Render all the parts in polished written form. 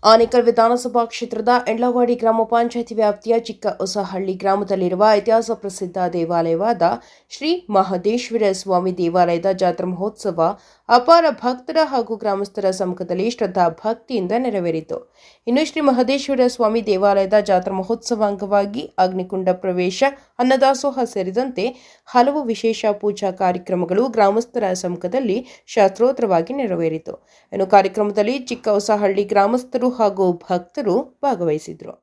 ಆನೇಕಲ್ ವಿಧಾನಸಭಾ ಕ್ಷೇತ್ರದ ಎಂಡ್ಲವಾಡಿ ಗ್ರಾಮ ಪಂಚಾಯಿತಿ ವ್ಯಾಪ್ತಿಯ ಚಿಕ್ಕ ಹೊಸಹಳ್ಳಿ ಗ್ರಾಮದಲ್ಲಿರುವ ಇತಿಹಾಸ ಪ್ರಸಿದ್ಧ ದೇವಾಲಯವಾದ ಶ್ರೀ ಮಹದೇಶ್ವರ ಸ್ವಾಮಿ ದೇವಾಲಯದ ಜಾತ್ರಾ ಮಹೋತ್ಸವ ಅಪಾರ ಭಕ್ತರ ಹಾಗೂ ಗ್ರಾಮಸ್ಥರ ಸಮ್ಮುಖದಲ್ಲಿ ಶ್ರದ್ಧಾ ಭಕ್ತಿಯಿಂದ ನೆರವೇರಿತು. ಇನ್ನು ಶ್ರೀ ಮಹದೇಶ್ವರ ಸ್ವಾಮಿ ದೇವಾಲಯದ ಜಾತ್ರಾ ಮಹೋತ್ಸವ ಅಂಗವಾಗಿ ಅಗ್ನಿಕುಂಡ ಪ್ರವೇಶ, ಅನ್ನದಾಸೋಹ ಸೇರಿದಂತೆ ಹಲವು ವಿಶೇಷ ಪೂಜಾ ಕಾರ್ಯಕ್ರಮಗಳು ಗ್ರಾಮಸ್ಥರ ಸಮ್ಮುಖದಲ್ಲಿ ಶಾಸ್ತ್ರೋತ್ರವಾಗಿ ನೆರವೇರಿತು. ಇನ್ನು ಕಾರ್ಯಕ್ರಮದಲ್ಲಿ ಚಿಕ್ಕ ಹೊಸಹಳ್ಳಿ ಗ್ರಾಮಸ್ಥರು ಹಾಗೂ ಭಕ್ತರು ಭಾಗವಹಿಸಿದರು.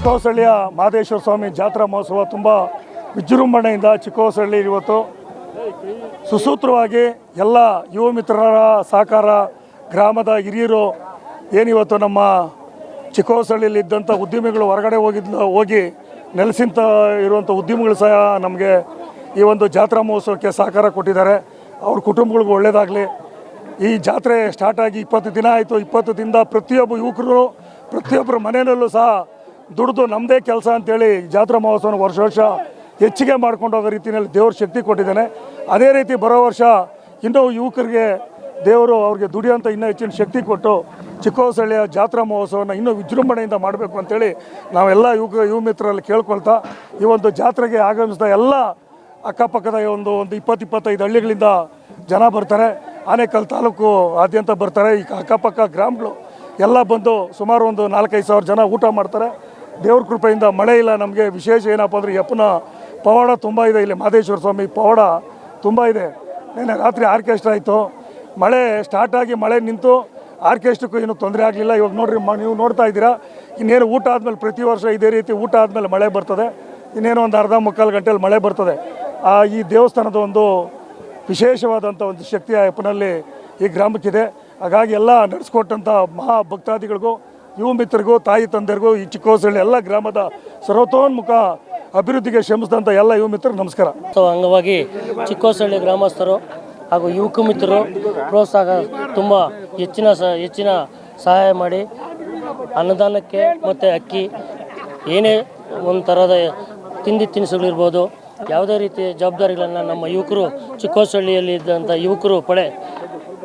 ಚಿಕ್ಕಹೊಸಳ್ಳಿಯ ಮಹದೇಶ್ವರ ಸ್ವಾಮಿ ಜಾತ್ರಾ ಮಹೋತ್ಸವ ತುಂಬ ವಿಜೃಂಭಣೆಯಿಂದ ಚಿಕ್ಕಹೊಸಳ್ಳಿ ಇವತ್ತು ಸುಸೂತ್ರವಾಗಿ ಎಲ್ಲ ಯುವ ಮಿತ್ರರ ಸಹಕಾರ, ಗ್ರಾಮದ ಹಿರಿಯರು ಏನಿವತ್ತು ನಮ್ಮ ಚಿಕ್ಕಹೊಸಳ್ಳಿಯಲ್ಲಿ ಇದ್ದಂಥ ಉದ್ಯಮಿಗಳು ಹೊರಗಡೆ ಹೋಗಿ ನೆಲೆಸಿಂತ ಇರುವಂಥ ಉದ್ಯಮಿಗಳು ಸಹ ನಮಗೆ ಈ ಒಂದು ಜಾತ್ರಾ ಮಹೋತ್ಸವಕ್ಕೆ ಸಹಕಾರ ಕೊಟ್ಟಿದ್ದಾರೆ. ಅವ್ರ ಕುಟುಂಬಗಳಿಗೂ ಒಳ್ಳೆಯದಾಗಲಿ. ಈ ಜಾತ್ರೆ ಸ್ಟಾರ್ಟ್ ಆಗಿ 20 ದಿನ ಆಯಿತು. 20 ದಿನದ ಪ್ರತಿಯೊಬ್ಬ ಯುವಕರು ಪ್ರತಿಯೊಬ್ಬರ ಮನೆಯಲ್ಲೂ ಸಹ ದುಡಿದು ನಮ್ಮದೇ ಕೆಲಸ ಅಂತೇಳಿ ಜಾತ್ರಾ ಮಹೋತ್ಸವನ ವರ್ಷ ಹೆಚ್ಚಿಗೆ ಮಾಡ್ಕೊಂಡು ಹೋಗೋ ರೀತಿಯಲ್ಲಿ ದೇವ್ರ ಶಕ್ತಿ ಕೊಟ್ಟಿದ್ದಾನೆ. ಅದೇ ರೀತಿ ಬರೋ ವರ್ಷ ಇನ್ನೂ ಯುವಕರಿಗೆ ದೇವರು ಅವ್ರಿಗೆ ದುಡಿಯೋಂಥ ಇನ್ನೂ ಹೆಚ್ಚಿನ ಶಕ್ತಿ ಕೊಟ್ಟು ಚಿಕ್ಕಹೊಸಳ್ಳಿಯ ಜಾತ್ರಾ ಮಹೋತ್ಸವನ ಇನ್ನೂ ವಿಜೃಂಭಣೆಯಿಂದ ಮಾಡಬೇಕು ಅಂತೇಳಿ ನಾವೆಲ್ಲ ಯುವ ಮಿತ್ರರಲ್ಲಿ ಕೇಳ್ಕೊಳ್ತಾ ಈ ಒಂದು ಜಾತ್ರೆಗೆ ಆಗಮಿಸಿದ ಎಲ್ಲ ಅಕ್ಕಪಕ್ಕದ ಒಂದು 20-25 ಹಳ್ಳಿಗಳಿಂದ ಜನ ಬರ್ತಾರೆ. ಆನೇಕಲ್ ತಾಲೂಕು ಆದ್ಯಂತ ಬರ್ತಾರೆ. ಈ ಅಕ್ಕಪಕ್ಕ ಗ್ರಾಮಗಳು ಎಲ್ಲ ಬಂದು ಸುಮಾರು ಒಂದು 4-5 ಸಾವಿರ ಜನ ಊಟ ಮಾಡ್ತಾರೆ. ದೇವ್ರ ಕೃಪೆಯಿಂದ ಮಳೆ ಇಲ್ಲ. ನಮಗೆ ವಿಶೇಷ ಏನಪ್ಪ ಅಂದರೆ ಯಪ್ಪನ ಪವಾಡ ತುಂಬ ಇದೆ. ಇಲ್ಲಿ ಮಹದೇಶ್ವರ ಸ್ವಾಮಿ ಪವಾಡ ತುಂಬ ಇದೆ. ನೆನ್ನೆ ರಾತ್ರಿ ಆರ್ಕೆಸ್ಟ್ರಾ ಆಯಿತು. ಮಳೆ ಸ್ಟಾರ್ಟ್ ಆಗಿ ಮಳೆ ನಿಂತು ಆರ್ಕೆಸ್ಟ್ರಿಗೂ ಏನೂ ತೊಂದರೆ ಆಗಲಿಲ್ಲ. ಇವಾಗ ನೋಡ್ರಿ, ನೀವು ನೋಡ್ತಾ ಇದ್ದೀರಾ. ಇನ್ನೇನು ಊಟ ಆದಮೇಲೆ ಪ್ರತಿ ವರ್ಷ ಇದೇ ರೀತಿ ಊಟ ಆದಮೇಲೆ ಮಳೆ ಬರ್ತದೆ. ಇನ್ನೇನು ಒಂದು ಅರ್ಧ ಮುಕ್ಕಾಲು ಗಂಟೆಯಲ್ಲಿ ಮಳೆ ಬರ್ತದೆ. ಈ ದೇವಸ್ಥಾನದ ಒಂದು ವಿಶೇಷವಾದಂಥ ಒಂದು ಶಕ್ತಿ ಆ ಅಪ್ಪನಲ್ಲಿ ಈ ಗ್ರಾಮಕ್ಕಿದೆ. ಹಾಗಾಗಿ ಎಲ್ಲ ನಡೆಸ್ಕೊಟ್ಟಂಥ ಮಹಾ ಭಕ್ತಾದಿಗಳಿಗೂ, ಯುವ ಮಿತ್ರರಿಗೂ, ತಾಯಿ ತಂದೆರಿಗೂ, ಈ ಚಿಕ್ಕಹೊಸಳ್ಳಿ ಎಲ್ಲ ಗ್ರಾಮದ ಸರ್ವತೋನ್ಮುಖ ಅಭಿವೃದ್ಧಿಗೆ ಶ್ರಮಿಸಿದಂಥ ಎಲ್ಲ ಯುವ ಮಿತ್ರರು ನಮಸ್ಕಾರ. ಅಂಗವಾಗಿ ಚಿಕ್ಕಹೊಸಳ್ಳಿ ಗ್ರಾಮಸ್ಥರು ಹಾಗೂ ಯುವಕ ಮಿತ್ರರು ಪ್ರೋತ್ಸಾಹ ತುಂಬ ಹೆಚ್ಚಿನ ಸಹಾಯ ಮಾಡಿ ಅನ್ನದಾನಕ್ಕೆ ಮತ್ತು ಅಕ್ಕಿ ಏನೇ ಒಂದು ಥರದ ತಿಂಡಿ ತಿನಿಸುಗಳಿರ್ಬೋದು, ಯಾವುದೇ ರೀತಿಯ ಜವಾಬ್ದಾರಿಗಳನ್ನು ನಮ್ಮ ಯುವಕರು ಚಿಕ್ಕಹೊಸಳ್ಳಿಯಲ್ಲಿ ಇದ್ದಂಥ ಯುವಕರು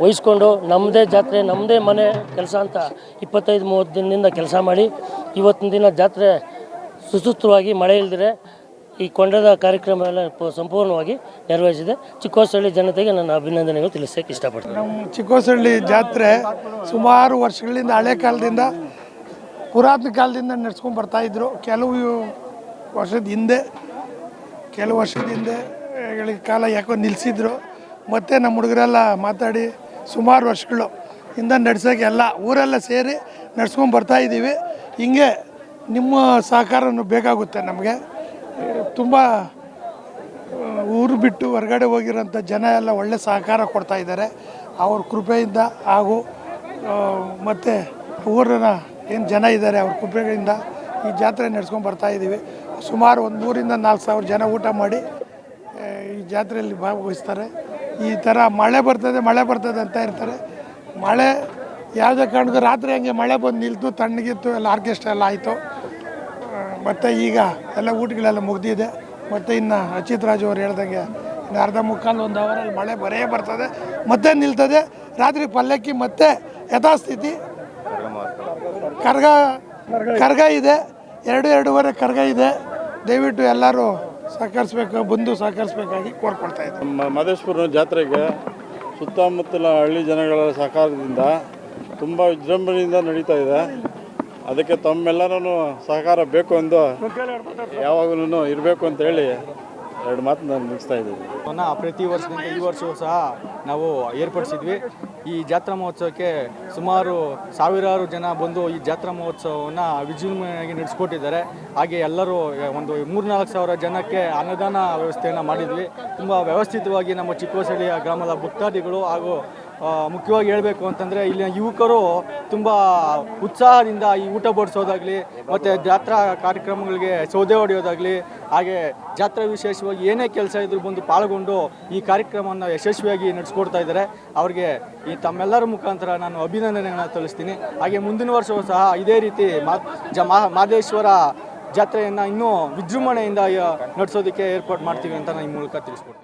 ವಹಿಸ್ಕೊಂಡು ನಮ್ಮದೇ ಜಾತ್ರೆ ನಮ್ಮದೇ ಮನೆ ಕೆಲಸ ಅಂತ 25-30 ದಿನದಿಂದ ಕೆಲಸ ಮಾಡಿ ಇವತ್ತಿನ ದಿನ ಜಾತ್ರೆ ಸುಸೂತ್ರವಾಗಿ ಮಳೆ ಇಲ್ಲದಿರೆ ಈ ಕೊಂಡದ ಕಾರ್ಯಕ್ರಮ ಎಲ್ಲ ಸಂಪೂರ್ಣವಾಗಿ ನಿರ್ವಹಿಸಿದೆ. ಚಿಕ್ಕಹೊಸಳ್ಳಿ ಜನತೆಗೆ ನನ್ನ ಅಭಿನಂದನೆಗಳು ತಿಳಿಸೋಕ್ಕೆ ಇಷ್ಟಪಡ್ತೀನಿ. ನಮ್ಮ ಚಿಕ್ಕಹೊಸಳ್ಳಿ ಜಾತ್ರೆ ಸುಮಾರು ವರ್ಷಗಳಿಂದ, ಹಳೆ ಕಾಲದಿಂದ, ಪುರಾತನ ಕಾಲದಿಂದ ನಡೆಸ್ಕೊಂಡು ಬರ್ತಾಯಿದ್ರು. ಕೆಲವು ವರ್ಷದ ಹಿಂದೆ ಕಾಲ ಯಾಕೋ ನಿಲ್ಲಿಸಿದ್ರು. ಮತ್ತು ನಮ್ಮ ಹುಡುಗರೆಲ್ಲ ಮಾತಾಡಿ ಸುಮಾರು ವರ್ಷಗಳು ಇಂದ ನಡೆಸೋಕ್ಕೆ ಎಲ್ಲ ಊರೆಲ್ಲ ಸೇರಿ ನಡ್ಸ್ಕೊಂಡು ಬರ್ತಾಯಿದ್ದೀವಿ. ಹಿಂಗೆ ನಿಮ್ಮ ಸಹಕಾರನೂ ಬೇಕಾಗುತ್ತೆ ನಮಗೆ. ತುಂಬ ಊರು ಬಿಟ್ಟು ಹೊರಗಡೆ ಹೋಗಿರೋಂಥ ಜನ ಎಲ್ಲ ಒಳ್ಳೆ ಸಹಕಾರ ಕೊಡ್ತಾಯಿದ್ದಾರೆ. ಅವ್ರ ಕೃಪೆಯಿಂದ ಹಾಗೂ ಮತ್ತು ಊರಿನ ಏನು ಜನ ಇದ್ದಾರೆ ಅವ್ರ ಕೃಪೆಯಿಂದ ಈ ಜಾತ್ರೆ ನಡೆಸ್ಕೊಂಡು ಬರ್ತಾಯಿದ್ದೀವಿ. ಸುಮಾರು ಒಂದು 3,000-4,000 ಜನ ಊಟ ಮಾಡಿ ಈ ಜಾತ್ರೆಯಲ್ಲಿ ಭಾಗವಹಿಸ್ತಾರೆ. ಈ ಥರ ಮಳೆ ಬರ್ತದೆ ಅಂತ ಇರ್ತಾರೆ. ಮಳೆ ಯಾವುದೇ ಕಾರಣಕ್ಕೂ ರಾತ್ರಿ ಹಂಗೆ ಮಳೆ ಬಂದು ನಿಲ್ತು, ತಣ್ಣಗಿತ್ತು, ಎಲ್ಲ ಆರ್ಕೆಸ್ಟ್ರಾ ಎಲ್ಲ ಆಯಿತು. ಮತ್ತು ಈಗ ಎಲ್ಲ ಊಟಗಳೆಲ್ಲ ಮುಗ್ದಿದೆ. ಮತ್ತು ಇನ್ನು ಅಚ್ಯುತ್ ರಾಜ್ ಅವರು ಹೇಳ್ದಂಗೆ ಇನ್ನು ಅರ್ಧ ಮುಕ್ಕಾಲು 1 ಅವರಲ್ಲಿ ಮಳೆ ಬರ್ತದೆ, ಮತ್ತೆ ನಿಲ್ತದೆ. ರಾತ್ರಿ ಪಲ್ಲಕ್ಕಿ ಮತ್ತೆ ಯಥಾಸ್ಥಿತಿ ಕರ್ಗ ಇದೆ, 2-2.5 ಕರ್ಗ ಇದೆ. ದಯವಿಟ್ಟು ಎಲ್ಲರೂ ಸಹಕರಿಸಬೇಕಾಗಿ ಕೋರ್ಕೊಳ್ತಾ ಇದ್ದಾರೆ. ನಮ್ಮ ಮಹದೇಶ್ವರ ಜಾತ್ರೆಗೆ ಸುತ್ತಮುತ್ತಲ ಹಳ್ಳಿ ಜನಗಳ ಸಹಕಾರದಿಂದ ತುಂಬ ವಿಜೃಂಭಣೆಯಿಂದ ನಡೀತಾ ಇದೆ. ಅದಕ್ಕೆ ತಮ್ಮೆಲ್ಲರೂ ಸಹಕಾರ ಬೇಕು ಎಂದು ಯಾವಾಗಲೂ ಇರಬೇಕು ಅಂತೇಳಿ 2 ಮಾತು ನಾನು ಮುಗಿಸ್ತಾ ಇದ್ದೀವಿ. ಪ್ರತಿ ವರ್ಷದಿಂದ ಈ ವರ್ಷವೂ ಸಹ ನಾವು ಏರ್ಪಡಿಸಿದ್ವಿ. ಈ ಜಾತ್ರಾ ಮಹೋತ್ಸವಕ್ಕೆ ಸುಮಾರು ಸಾವಿರಾರು ಜನ ಬಂದು ಈ ಜಾತ್ರಾ ಮಹೋತ್ಸವವನ್ನು ವಿಜೃಂಭಣೆಯಾಗಿ ನಡೆಸ್ಕೊಟ್ಟಿದ್ದಾರೆ. ಹಾಗೆ ಎಲ್ಲರೂ ಒಂದು 3-4 ಸಾವಿರ ಜನಕ್ಕೆ ಅನ್ನದಾನ ವ್ಯವಸ್ಥೆಯನ್ನು ಮಾಡಿದ್ವಿ. ತುಂಬ ವ್ಯವಸ್ಥಿತವಾಗಿ ನಮ್ಮ ಚಿಕ್ಕಹೊಸಳ್ಳಿಯ ಗ್ರಾಮದ ಭಕ್ತಾದಿಗಳು ಹಾಗೂ ಮುಖ್ಯವಾಗಿ ಹೇಳಬೇಕು ಅಂತಂದರೆ ಇಲ್ಲಿನ ಯುವಕರು ತುಂಬ ಉತ್ಸಾಹದಿಂದ ಈ ಊಟ ಬಡಿಸೋದಾಗಲಿ ಮತ್ತು ಜಾತ್ರಾ ಕಾರ್ಯಕ್ರಮಗಳಿಗೆ ಸೌದೆ ಹೊಡೆಯೋದಾಗಲಿ, ಹಾಗೆ ಜಾತ್ರಾ ವಿಶೇಷವಾಗಿ ಏನೇ ಕೆಲಸ ಇದ್ರೂ ಬಂದು ಪಾಲ್ಗೊಂಡು ಈ ಕಾರ್ಯಕ್ರಮವನ್ನು ಯಶಸ್ವಿಯಾಗಿ ನಡೆಸ್ಕೊಡ್ತಾ ಇದ್ದಾರೆ. ಅವರಿಗೆ ಈ ತಮ್ಮೆಲ್ಲರ ಮುಖಾಂತರ ನಾನು ಅಭಿನಂದನೆಗಳನ್ನು ತಿಳಿಸ್ತೀನಿ. ಹಾಗೆ ಮುಂದಿನ ವರ್ಷವೂ ಸಹ ಇದೇ ರೀತಿ ಮಹದೇಶ್ವರ ಜಾತ್ರೆಯನ್ನು ಇನ್ನೂ ವಿಜೃಂಭಣೆಯಿಂದ ನಡೆಸೋದಕ್ಕೆ ಏರ್ಪಾಡು ಮಾಡ್ತೀವಿ ಅಂತ ನಾನು ಈ ಮೂಲಕ ತಿಳಿಸ್ಕೊಡ್ತೀನಿ.